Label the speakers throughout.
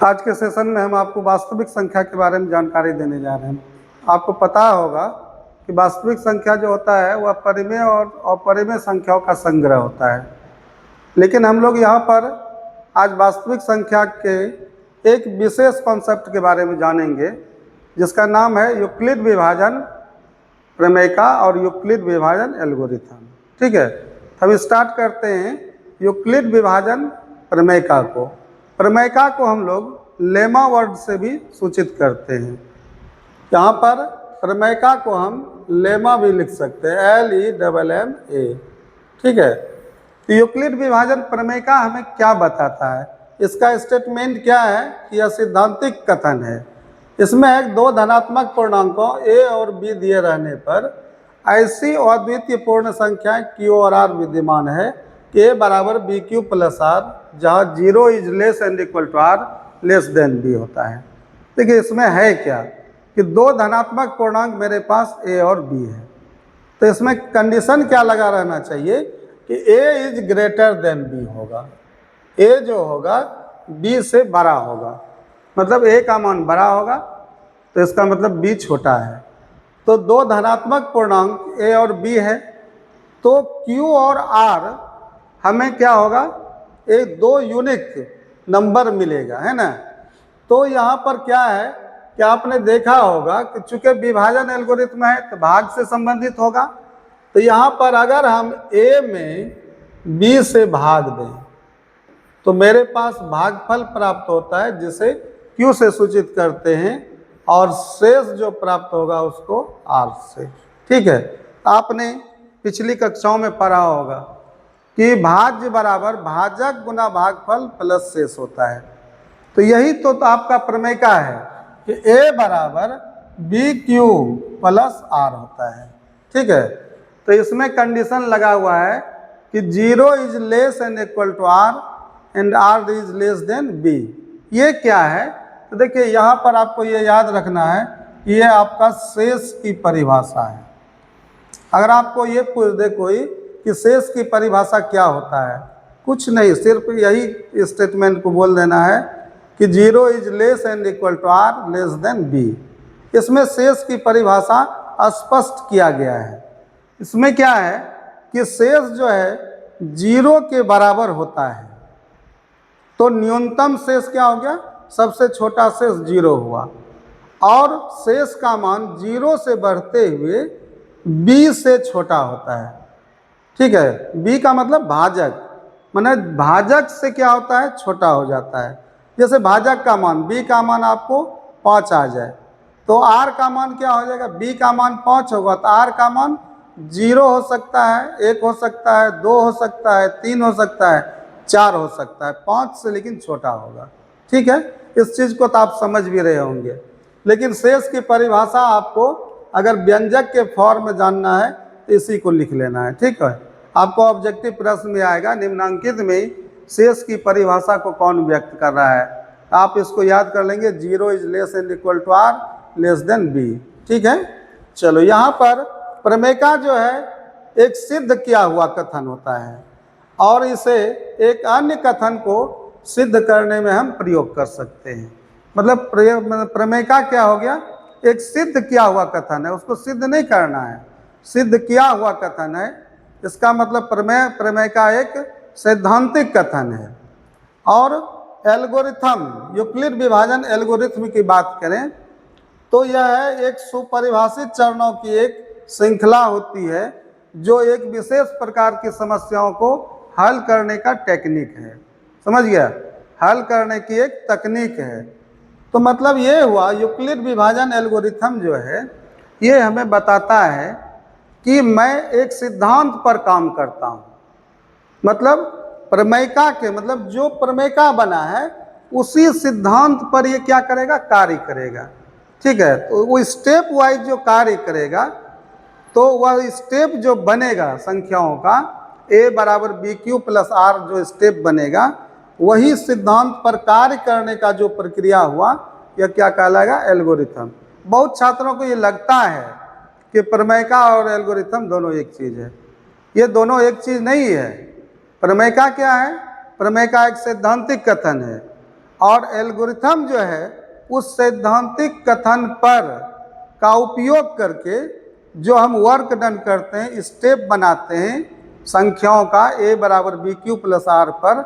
Speaker 1: आज के सेशन में हम आपको वास्तविक संख्या के बारे में जानकारी देने जा रहे हैं। आपको पता होगा कि वास्तविक संख्या जो होता है वह परिमेय और अपरिमेय संख्याओं का संग्रह होता है, लेकिन हम लोग यहाँ पर आज वास्तविक संख्या के एक विशेष कॉन्सेप्ट के बारे में जानेंगे, जिसका नाम है यूक्लिड विभाजन प्रमेयिका और यूक्लिड विभाजन एल्गोरिथम। ठीक है, हम स्टार्ट करते हैं यूक्लिड विभाजन प्रमेयिका को। प्रमेयिका को हम लोग लेमा वर्ड से भी सूचित करते हैं। यहाँ पर प्रमेयिका को हम लेमा भी लिख सकते हैं, LEMMA। ठीक है, तो यूक्लिड विभाजन प्रमेयिका हमें क्या बताता है, इसका स्टेटमेंट क्या है कि यह सिद्धांतिक कथन है। इसमें एक दो धनात्मक पूर्णांकों a और b दिए रहने पर ऐसी अद्वितीय पूर्ण संख्याएं q और r विद्यमान है कि a बराबर बी क्यू प्लस आर, जहाँ 0 is less and equal to r less than b होता है। देखिए इसमें है क्या कि दो धनात्मक पूर्णांक मेरे पास a और b है, तो इसमें कंडीशन क्या लगा रहना चाहिए कि a is greater than b होगा। a जो होगा b से बड़ा होगा, मतलब a का मान बड़ा होगा, तो इसका मतलब b छोटा है। तो दो धनात्मक पूर्णांक a और b है, तो q और r हमें क्या होगा, एक दो यूनिक नंबर मिलेगा, है ना। तो यहाँ पर क्या है कि आपने देखा होगा कि चूंकि विभाजन एल्गोरिथम है तो भाग से संबंधित होगा, तो यहाँ पर अगर हम a में b से भाग दें तो मेरे पास भागफल प्राप्त होता है, जिसे q से सूचित करते हैं, और शेष जो प्राप्त होगा उसको r से। ठीक है, आपने पिछली कक्षाओं में पढ़ा होगा कि भाज्य बराबर भाजक गुना भागफल प्लस शेष होता है। तो यही तो आपका प्रमेयिका है कि a बराबर बी क्यू प्लस आर होता है। ठीक है, तो इसमें कंडीशन लगा हुआ है कि 0 is less and equal to R and R is less than B. ये क्या है, तो देखिए यहाँ पर आपको ये याद रखना है कि ये आपका शेष की परिभाषा है। अगर आपको ये पूछ दे कोई कि शेष की परिभाषा क्या होता है, कुछ नहीं, सिर्फ यही स्टेटमेंट को बोल देना है कि 0 is less and equal to R less than B. इसमें शेष की परिभाषा स्पष्ट किया गया है। इसमें क्या है कि शेष जो है 0 के बराबर होता है, तो न्यूनतम शेष क्या हो गया, सबसे छोटा शेष 0 हुआ, और शेष का मान 0 से बढ़ते हुए b से छोटा होता है। ठीक है, b का मतलब भाजक, माने भाजक से क्या होता है, छोटा हो जाता है। जैसे भाजक का मान, b का मान आपको 5 आ जाए तो r का मान क्या हो जाएगा, b का मान 5 होगा तो r का मान 0 हो सकता है, 1 हो सकता है, 2 हो सकता है, 3 हो सकता है, 4 हो सकता है, 5 से लेकिन छोटा होगा। ठीक है, इस चीज़ को तो आप समझ भी रहे होंगे। लेकिन शेष की परिभाषा आपको अगर व्यंजक के फॉर्म में जानना है तो इसी को लिख लेना है। ठीक है, आपको ऑब्जेक्टिव प्रश्न में आएगा निम्नांकित में शेष की परिभाषा को कौन व्यक्त कर रहा है, आप इसको याद कर लेंगे, 0 is less and equal to R less than B. ठीक है, चलो यहाँ पर प्रमेयिका जो है एक सिद्ध किया हुआ कथन होता है, और इसे एक अन्य कथन को सिद्ध करने में हम प्रयोग कर सकते हैं। मतलब प्रमेयिका क्या हो गया, एक सिद्ध किया हुआ कथन है, उसको सिद्ध नहीं करना है, सिद्ध किया हुआ कथन है। इसका मतलब प्रमेयिका एक सैद्धांतिक कथन है। और एल्गोरिथम, यूक्लिड विभाजन एल्गोरिथम की बात करें तो यह एक सुपरिभाषित चरणों की एक श्रृंखला होती है, जो एक विशेष प्रकार की समस्याओं को हल करने का टेक्निक है। समझ गया, हल करने की एक तकनीक है। तो मतलब ये हुआ यूक्लिड विभाजन एल्गोरिथम जो है ये हमें बताता है कि मैं एक सिद्धांत पर काम करता हूँ। मतलब प्रमेयिका के, मतलब जो प्रमेयिका बना है उसी सिद्धांत पर ये क्या करेगा, कार्य करेगा। ठीक है, तो वो स्टेप वाइज जो कार्य करेगा, तो वह स्टेप जो बनेगा संख्याओं का, a बराबर बी क्यू प्लस आर जो स्टेप बनेगा, वही सिद्धांत पर कार्य करने का जो प्रक्रिया हुआ, यह क्या कहलाएगा, एल्गोरिथम। बहुत छात्रों को ये लगता है कि प्रमेयिका और एल्गोरिथम दोनों एक चीज़ है। ये दोनों एक चीज़ नहीं है। प्रमेयिका क्या है, प्रमेयिका एक सैद्धांतिक कथन है, और एल्गोरिथम जो है उस सैद्धांतिक कथन पर का उपयोग करके जो हम वर्क डन करते हैं, स्टेप बनाते हैं संख्याओं का a बराबर बी क्यू प्लस आर पर,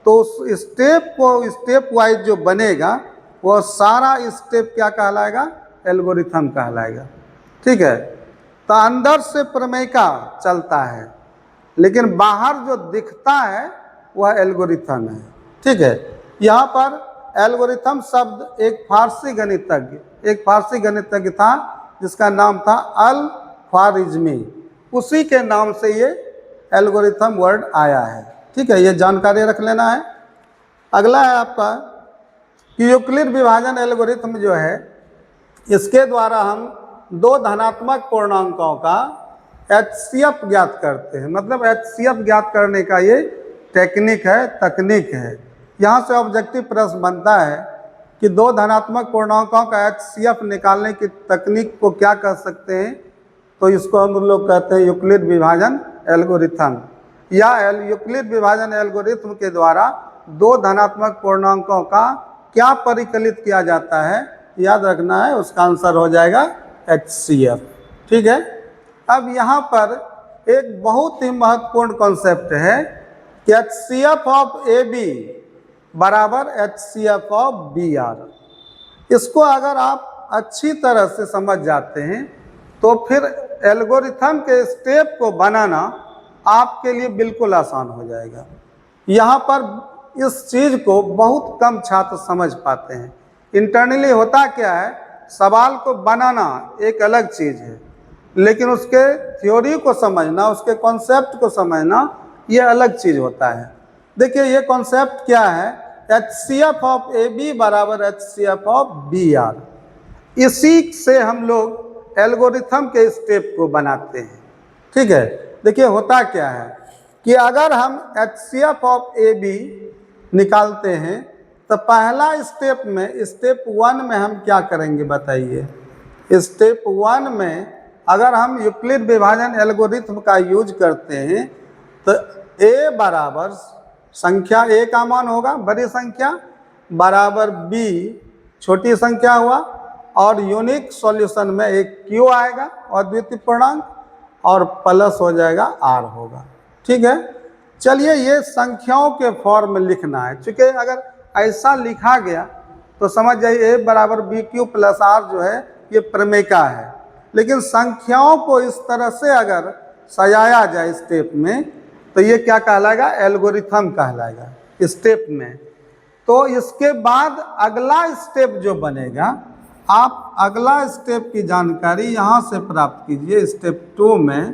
Speaker 1: तो उस स्टेप को स्टेप वाइज जो बनेगा वो सारा स्टेप क्या कहलाएगा? एल्गोरिथम कहलाएगा। ठीक है, तो अंदर से प्रमेय का चलता है लेकिन बाहर जो दिखता है वह एल्गोरिथम है। ठीक है, यहाँ पर एल्गोरिथम शब्द एक फारसी गणितज्ञ था जिसका नाम था अल ख्वारिज़मी, उसी के नाम से ये एल्गोरिथम वर्ड आया है। ठीक है, ये जानकारी रख लेना है। अगला है आपका कि यूक्लिड विभाजन एल्गोरिथम जो है, इसके द्वारा हम दो धनात्मक पूर्णांकों का HCF ज्ञात करते हैं। मतलब HCF ज्ञात करने का ये तकनीक है। यहाँ से ऑब्जेक्टिव प्रश्न बनता है कि दो धनात्मक पूर्णांकों का HCF निकालने की तकनीक को क्या कह सकते हैं? तो इसको हम लोग कहते हैं यूक्लिड विभाजन एल्गोरिथम, या यूक्लिड विभाजन एल्गोरिथम के द्वारा दो धनात्मक पूर्णांकों का क्या परिकलित किया जाता है, याद रखना है, उसका आंसर हो जाएगा HCF। ठीक है, अब यहाँ पर एक बहुत ही महत्वपूर्ण कॉन्सेप्ट है कि HCF ऑफ AB बराबर HCF ऑफ BR। इसको अगर आप अच्छी तरह से समझ जाते हैं तो फिर एल्गोरिथम के स्टेप को बनाना आपके लिए बिल्कुल आसान हो जाएगा। यहाँ पर इस चीज़ को बहुत कम छात्र समझ पाते हैं। इंटरनली होता क्या है, सवाल को बनाना एक अलग चीज़ है, लेकिन उसके थ्योरी को समझना, उसके कॉन्सेप्ट को समझना, ये अलग चीज़ होता है। देखिए ये कॉन्सेप्ट क्या है, HCF ऑफ AB बराबर HCF ऑफ BR। इसी से हम लोग एल्गोरिथम के स्टेप को बनाते हैं। ठीक है, देखिए होता क्या है कि अगर हम HCF ऑफ AB निकालते हैं तो पहला स्टेप में, स्टेप 1 में हम क्या करेंगे बताइए? स्टेप 1 में अगर हम यूक्लिड विभाजन एल्गोरिथम का यूज करते हैं तो A बराबर संख्या A का मान होगा, बड़ी संख्या, बराबर B छोटी संख्या हुआ, और यूनिक सॉल्यूशन में एक Q आएगा अद्वितीय पूर्णांक, और प्लस हो जाएगा R होगा। ठीक है, चलिए ये संख्याओं के फॉर्म में लिखना है। चूँकि अगर ऐसा लिखा गया तो समझ जाइए A बराबर BQ प्लस R जो है ये प्रमेयिका है, लेकिन संख्याओं को इस तरह से अगर सजाया जाए स्टेप में तो ये क्या कहलाएगा? एल्गोरिथम कहलाएगा स्टेप में। तो इसके बाद अगला स्टेप जो बनेगा, आप अगला स्टेप की जानकारी यहाँ से प्राप्त कीजिए स्टेप 2 में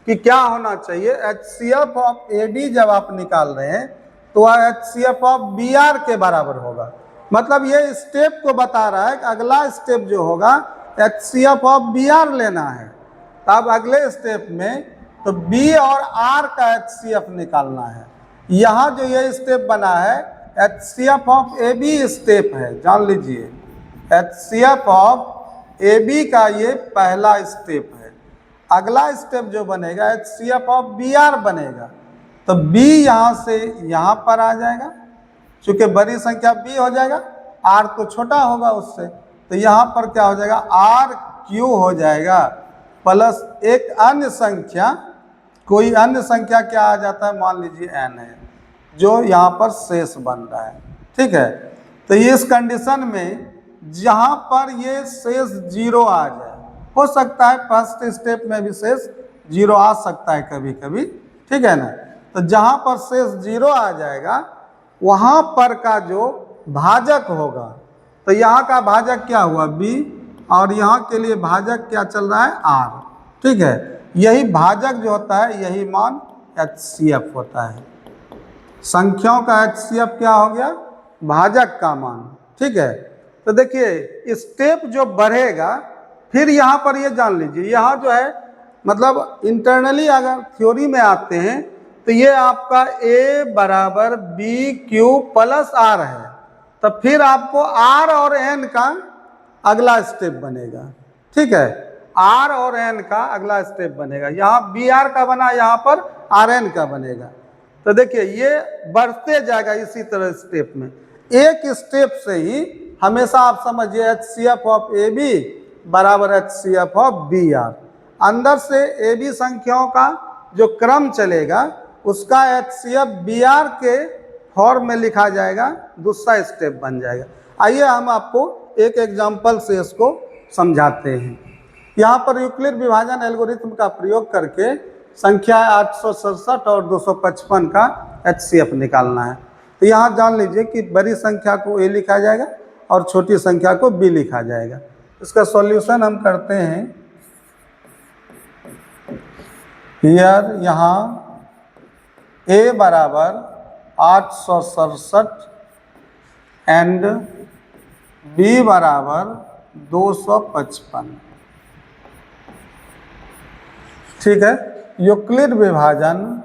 Speaker 1: कि क्या होना चाहिए। HCF ऑफ AB जब आप निकाल रहे हैं तो वह HCF ऑफ BR के बराबर होगा। मतलब ये स्टेप को बता रहा है कि अगला स्टेप जो होगा HCF ऑफ BR लेना है। तब अगले स्टेप में तो B और R का HCF निकालना है। यहाँ जो ये स्टेप बना है HCF ऑफ AB स्टेप है, जान लीजिए HCF ऑफ AB का ये पहला स्टेप है। अगला स्टेप जो बनेगा HCF ऑफ BR बनेगा, तो B यहाँ से यहाँ पर आ जाएगा, चूँकि बड़ी संख्या B हो जाएगा, R तो छोटा होगा उससे, तो यहाँ पर क्या हो जाएगा RQ हो जाएगा, प्लस एक अन्य संख्या, कोई अन्य संख्या क्या आ जाता है, मान लीजिए N है, जो यहाँ पर शेष बन रहा है। ठीक है, तो इस कंडीशन में जहाँ पर ये शेष 0 आ जाए, हो सकता है फर्स्ट स्टेप में भी शेष 0 आ सकता है कभी कभी, ठीक है ना, तो जहाँ पर शेष 0 आ जाएगा वहाँ पर का जो भाजक होगा, तो यहाँ का भाजक क्या हुआ B, और यहाँ के लिए भाजक क्या चल रहा है R। ठीक है, यही भाजक जो होता है यही मान HCF होता है। संख्याओं का HCF क्या हो गया? भाजक का मान। ठीक है, तो देखिए स्टेप जो बढ़ेगा, फिर यहाँ पर ये जान लीजिए, यहाँ जो है मतलब इंटरनली अगर थ्योरी में आते हैं तो ये आपका A बराबर BQ प्लस R है, तो फिर आपको R और N का अगला स्टेप बनेगा। ठीक है, R और N का अगला स्टेप बनेगा। यहाँ BR का बना, यहाँ पर RN का बनेगा। तो देखिए ये बढ़ते जाएगा इसी तरह स्टेप में। एक स्टेप से ही हमेशा आप समझिए HCF ऑफ AB बराबर HCF ऑफ BR। अंदर से AB संख्याओं का जो क्रम चलेगा उसका HCF BR के फॉर्म में लिखा जाएगा, दूसरा स्टेप बन जाएगा। आइए हम आपको एक एग्जाम्पल से इसको समझाते हैं। यहाँ पर यूक्लिड विभाजन एल्गोरिथम का प्रयोग करके संख्या 867 और 255 का HCF निकालना है। तो यहाँ जान लीजिए कि बड़ी संख्या को A लिखा जाएगा और छोटी संख्या को B लिखा जाएगा। इसका सॉल्यूशन हम करते हैं। यहाँ A बराबर 867 एंड B बराबर 255। ठीक है, यूक्लिड विभाजन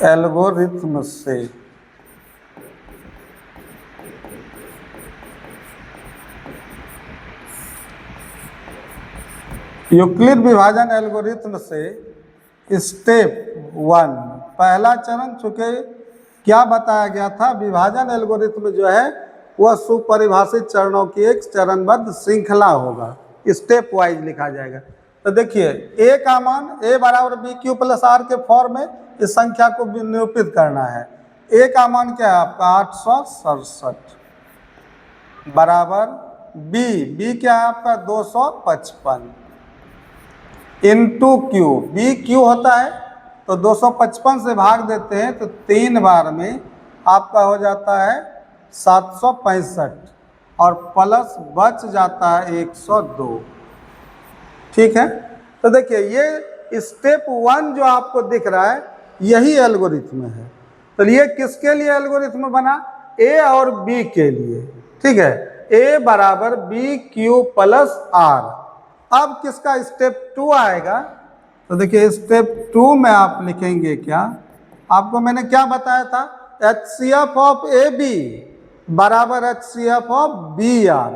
Speaker 1: एल्गोरिथम से यूक्लिड विभाजन एल्गोरिथम से स्टेप 1 पहला चरण, चूंकि क्या बताया गया था, विभाजन एल्गोरिथम जो है वह सुपरिभाषित चरणों की एक चरणबद्ध श्रृंखला होगा, स्टेप वाइज लिखा जाएगा। तो देखिए A का मान A बराबर BQ प्लस R के फॉर्म में इस संख्या को निरूपित करना है। A का मान क्या है आपका 867 बराबर B क्या है आपका 255 इंटू Q। B Q होता है तो 255 से भाग देते हैं तो 3 बार में आपका हो जाता है 765 और प्लस बच जाता है 102। ठीक है, तो देखिए ये स्टेप 1 जो आपको दिख रहा है यही एल्गोरिथम है। तो ये किसके लिए एल्गोरिथम बना? A और B के लिए। ठीक है, A बराबर BQ प्लस R। अब किसका स्टेप 2 आएगा? तो देखिए स्टेप 2 में आप लिखेंगे क्या, आपको मैंने क्या बताया था, HCF ऑफ AB बराबर HCF ऑफ BR।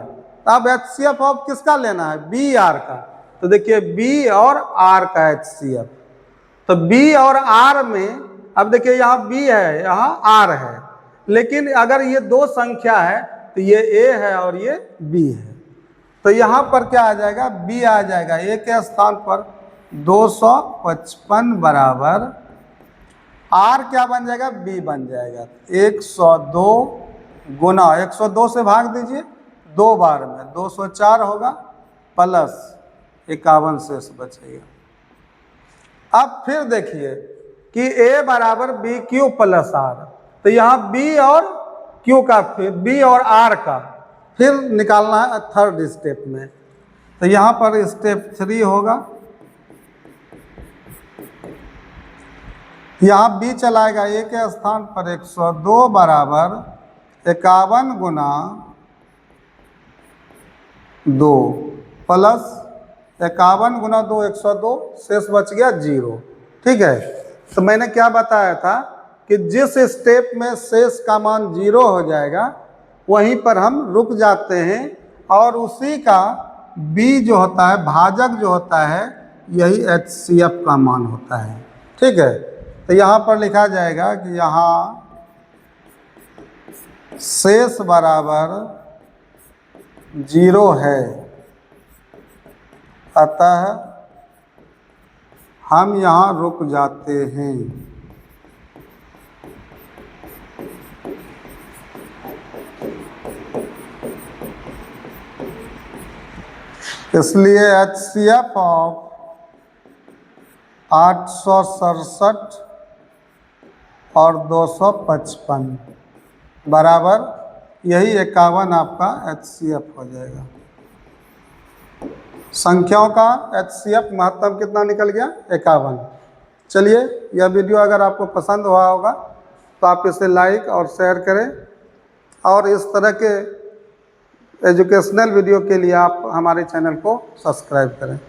Speaker 1: अब HCF ऑफ किसका लेना है? BR का। तो देखिए B और R का HCF, तो B और R में, अब देखिए यहाँ B है यहाँ R है, लेकिन अगर ये दो संख्या है तो ये A है और ये B है, तो यहाँ पर क्या आ जाएगा, B आ जाएगा। A के स्थान पर 255 बराबर R क्या बन जाएगा, B बन जाएगा। 102 गुना 102 से भाग दीजिए 2 बार में 204 होगा प्लस 51 शेष बचेगा। अब फिर देखिए कि A बराबर BQ प्लस R, तो यहाँ B और Q का, फिर B और R का फिर निकालना है थर्ड स्टेप में। तो यहाँ पर स्टेप 3 होगा, यहाँ B चलाएगा A के स्थान पर 102 बराबर 51 गुना 2 प्लस 51 गुना 2 102, शेष बच गया 0। ठीक है, तो मैंने क्या बताया था कि जिस स्टेप में शेष का मान 0 हो जाएगा वहीं पर हम रुक जाते हैं और उसी का B जो होता है, भाजक जो होता है, यही HCF का मान होता है। ठीक है, तो यहाँ पर लिखा जाएगा कि यहाँ शेष बराबर 0 है, अतः हम यहाँ रुक जाते हैं। इसलिए HCF ऑफ 867 और 255 बराबर यही 51 आपका HCF हो जाएगा। संख्याओं का HCF महत्तम कितना निकल गया, 51। चलिए, यह वीडियो अगर आपको पसंद हुआ होगा तो आप इसे लाइक और शेयर करें, और इस तरह के एजुकेशनल वीडियो के लिए आप हमारे चैनल को सब्सक्राइब करें।